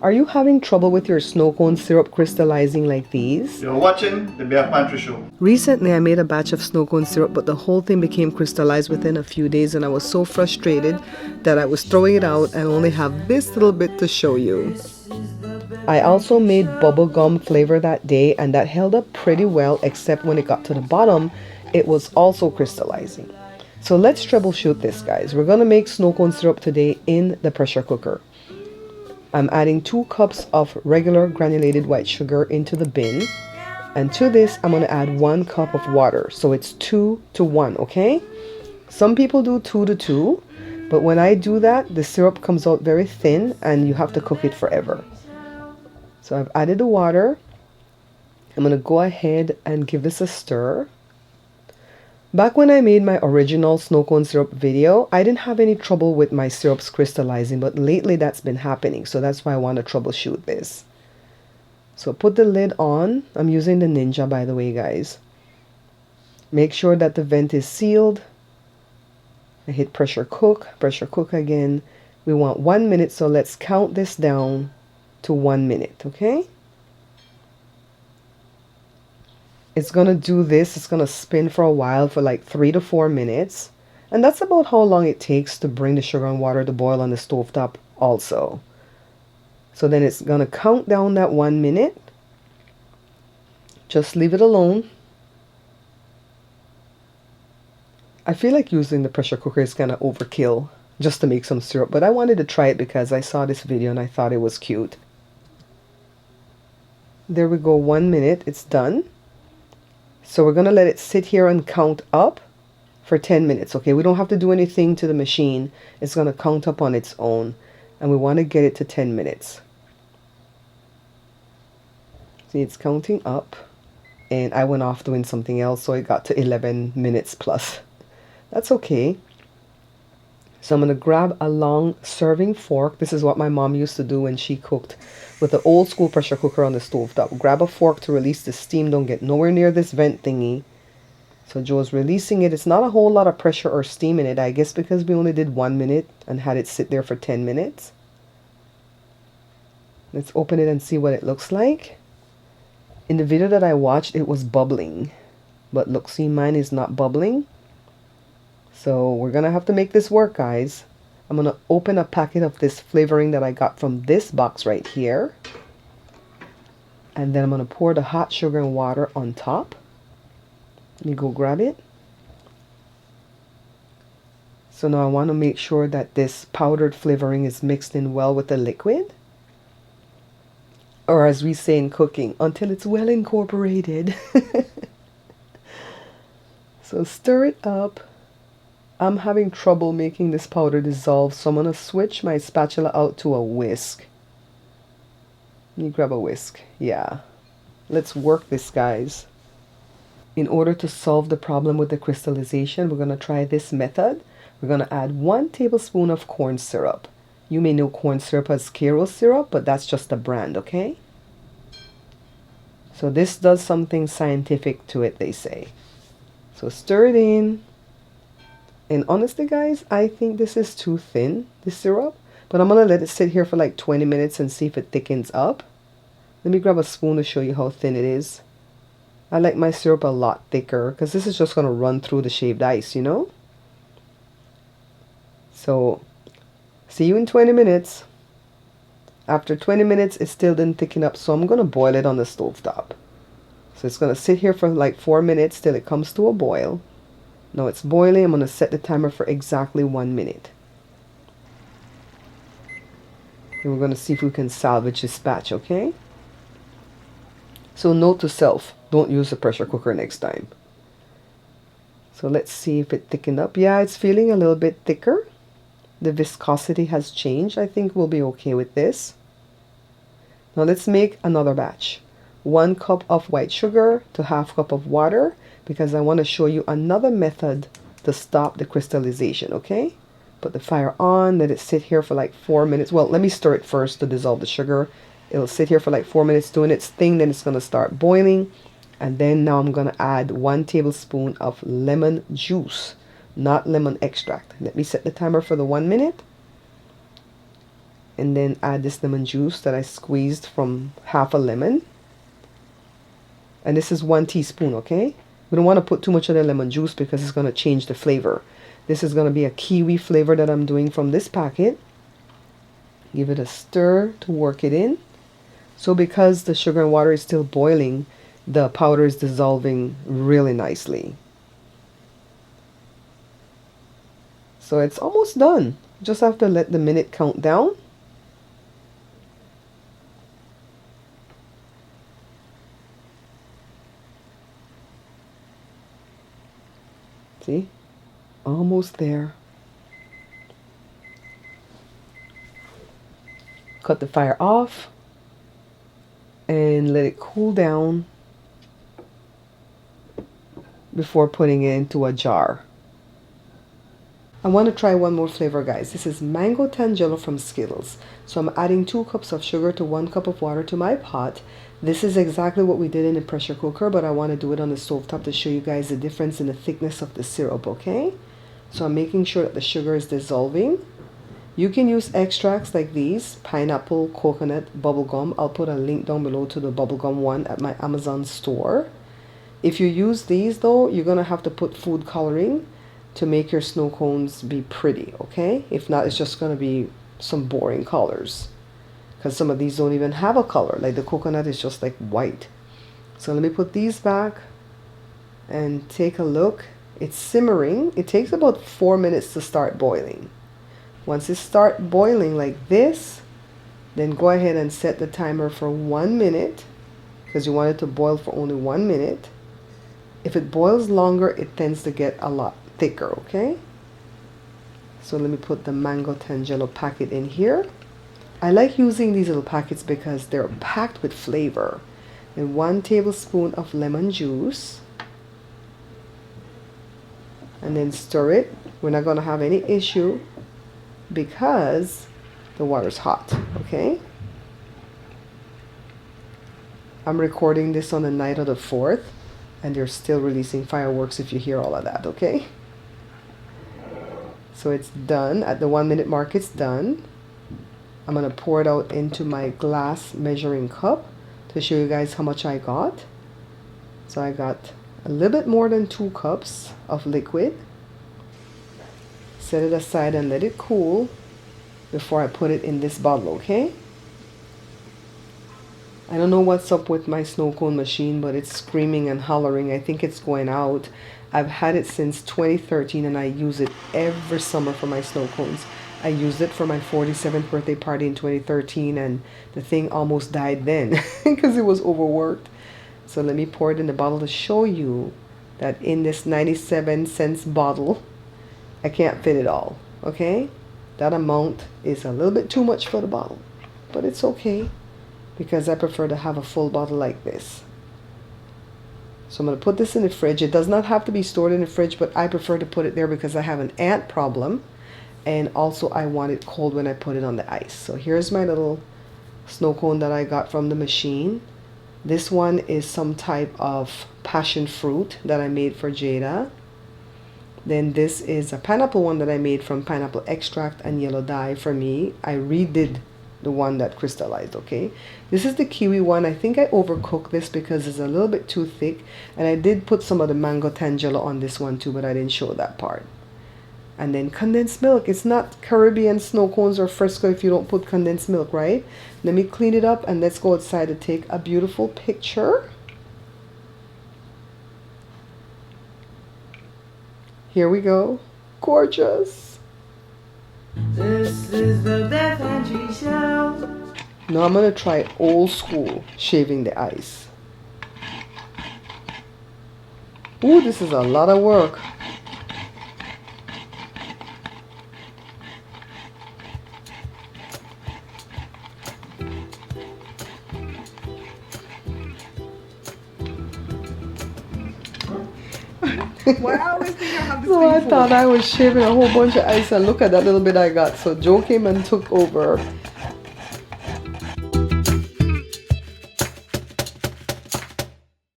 Are you having trouble with your snow cone syrup crystallizing like these? You're watching the Bear Pantry Show. Recently, I made a batch of snow cone syrup, but the whole thing became crystallized within a few days, and I was so frustrated that I was throwing it out and only have this little bit to show you. I also made bubblegum flavor that day, and that held up pretty well, except when it got to the bottom, it was also crystallizing. So let's troubleshoot this, guys. We're gonna make snow cone syrup today in the pressure cooker. I'm adding 2 cups of regular granulated white sugar into the bin. And to this, I'm going to add 1 cup of water. So it's 2 to 1, okay? Some people do 2 to 2. But when I do that, the syrup comes out very thin and you have to cook it forever. So I've added the water. I'm going to go ahead and give this a stir. Back when I made my original snow cone syrup video, I didn't have any trouble with my syrups crystallizing, but lately that's been happening, so that's why I want to troubleshoot this. So put the lid on. I'm using the Ninja, by the way, guys. Make sure that the vent is sealed. I hit pressure cook again. We want 1 minute, so let's count this down to 1 minute, okay? It's gonna do this, it's gonna spin for a while for like 3 to 4 minutes. And that's about how long it takes to bring the sugar and water to boil on the stovetop also. So then it's gonna count down that 1 minute. Just leave it alone. I feel like using the pressure cooker is gonna overkill just to make some syrup, but I wanted to try it because I saw this video and I thought it was cute. There we go, 1 minute, it's done. So we're going to let it sit here and count up for 10 minutes, okay? We don't have to do anything to the machine. It's going to count up on its own. And we want to get it to 10 minutes. See, it's counting up. And I went off doing something else, so it got to 11 minutes plus. That's okay. So I'm going to grab a long serving fork. This is what my mom used to do when she cooked with the old school pressure cooker on the stovetop. Grab a fork to release the steam. Don't get nowhere near this vent thingy. So Joe's releasing it. It's not a whole lot of pressure or steam in it, I guess, because we only did 1 minute and had it sit there for 10 minutes. Let's open it and see what it looks like. In the video that I watched, it was bubbling. But look, see, mine is not bubbling. So we're going to have to make this work, guys. I'm going to open a packet of this flavoring that I got from this box right here. And then I'm going to pour the hot sugar and water on top. Let me go grab it. So now I want to make sure that this powdered flavoring is mixed in well with the liquid. Or as we say in cooking, until it's well incorporated. So stir it up. I'm having trouble making this powder dissolve, so I'm going to switch my spatula out to a whisk. Let me grab a whisk. Yeah. Let's work this, guys. In order to solve the problem with the crystallization, we're going to try this method. We're going to add 1 tablespoon of corn syrup. You may know corn syrup as Karo syrup, but that's just a brand, okay? So this does something scientific to it, they say. So stir it in. And honestly, guys, I think this is too thin, this syrup. But I'm going to let it sit here for like 20 minutes and see if it thickens up. Let me grab a spoon to show you how thin it is. I like my syrup a lot thicker because this is just going to run through the shaved ice, you know? So, see you in 20 minutes. After 20 minutes, it still didn't thicken up, so I'm going to boil it on the stovetop. So it's going to sit here for like 4 minutes till it comes to a boil. Now it's boiling. I'm going to set the timer for exactly 1 minute. And we're going to see if we can salvage this batch, okay? So note to self, don't use a pressure cooker next time. So let's see if it thickened up. Yeah, it's feeling a little bit thicker. The viscosity has changed. I think we'll be okay with this. Now let's make another batch. 1 cup of white sugar to ½ cup of water, because I want to show you another method to stop the crystallization, okay? Put the fire on, let it sit here for like 4 minutes. Well, let me stir it first to dissolve the sugar. It'll sit here for like 4 minutes doing its thing, then it's going to start boiling. And then now I'm going to add 1 tablespoon of lemon juice, not lemon extract. Let me set the timer for the 1 minute. and then add this lemon juice that I squeezed from half a lemon. And this is 1 teaspoon, okay? We don't want to put too much of the lemon juice because it's going to change the flavor. This is going to be a kiwi flavor that I'm doing from this packet. Give it a stir to work it in. So because the sugar and water is still boiling, the powder is dissolving really nicely. So it's almost done. Just have to let the minute count down. See? Almost there. Cut the fire off and let it cool down before putting it into a jar. I want to try one more flavor, guys. This is mango tangelo from Skittles. So I'm adding 2 cups of sugar to 1 cup of water to my pot. This is exactly what we did in the pressure cooker, but I want to do it on the stovetop to show you guys the difference in the thickness of the syrup, okay? So I'm making sure that the sugar is dissolving. You can use extracts like these, pineapple, coconut, bubblegum. I'll put a link down below to the bubblegum one at my Amazon store. If you use these though, you're going to have to put food coloring to make your snow cones be pretty, okay? If not, it's just going to be some boring colors. Because some of these don't even have a color. Like the coconut is just like white. So let me put these back and take a look. It's simmering. It takes about 4 minutes to start boiling. Once it starts boiling like this, then go ahead and set the timer for 1 minute, because you want it to boil for only 1 minute. If it boils longer, it tends to get a lot thicker, okay? So let me put the mango tangelo packet in here. I like using these little packets because they're packed with flavor. And 1 tablespoon of lemon juice. And then stir it. We're not going to have any issue because the water's hot, okay? I'm recording this on the night of the 4th, and they're still releasing fireworks if you hear all of that, okay? So it's done. At the 1 minute mark, it's done. I'm going to pour it out into my glass measuring cup to show you guys how much I got. So I got a little bit more than 2 cups of liquid. Set it aside and let it cool before I put it in this bottle, okay? I don't know what's up with my snow cone machine, but it's screaming and hollering. I think it's going out. I've had it since 2013 and I use it every summer for my snow cones. I used it for my 47th birthday party in 2013 and the thing almost died then because it was overworked. So let me pour it in the bottle to show you that in this 97-cent bottle, I can't fit it all, okay? That amount is a little bit too much for the bottle, but it's okay because I prefer to have a full bottle like this. So I'm going to put this in the fridge. It does not have to be stored in the fridge, but I prefer to put it there because I have an ant problem. And also I want it cold when I put it on the ice. So here's my little snow cone that I got from the machine. This one is some type of passion fruit that I made for Jada. Then this is a pineapple one that I made from pineapple extract and yellow dye for me. I redid the one that crystallized, okay? This is the kiwi one. I think I overcooked this because it's a little bit too thick. And I did put some of the mango tangelo on this one too, but I didn't show that part. And then condensed milk. It's not Caribbean snow cones or Fresco if you don't put condensed milk, right? Let me clean it up and let's go outside to take a beautiful picture. Here we go. Gorgeous. This is the Beth Angie Show. Now I'm going to try old school shaving the ice. Ooh, this is a lot of work. Why I always think I have this So I thought I was shaving a whole bunch of ice and look at that little bit I got. So Joe came and took over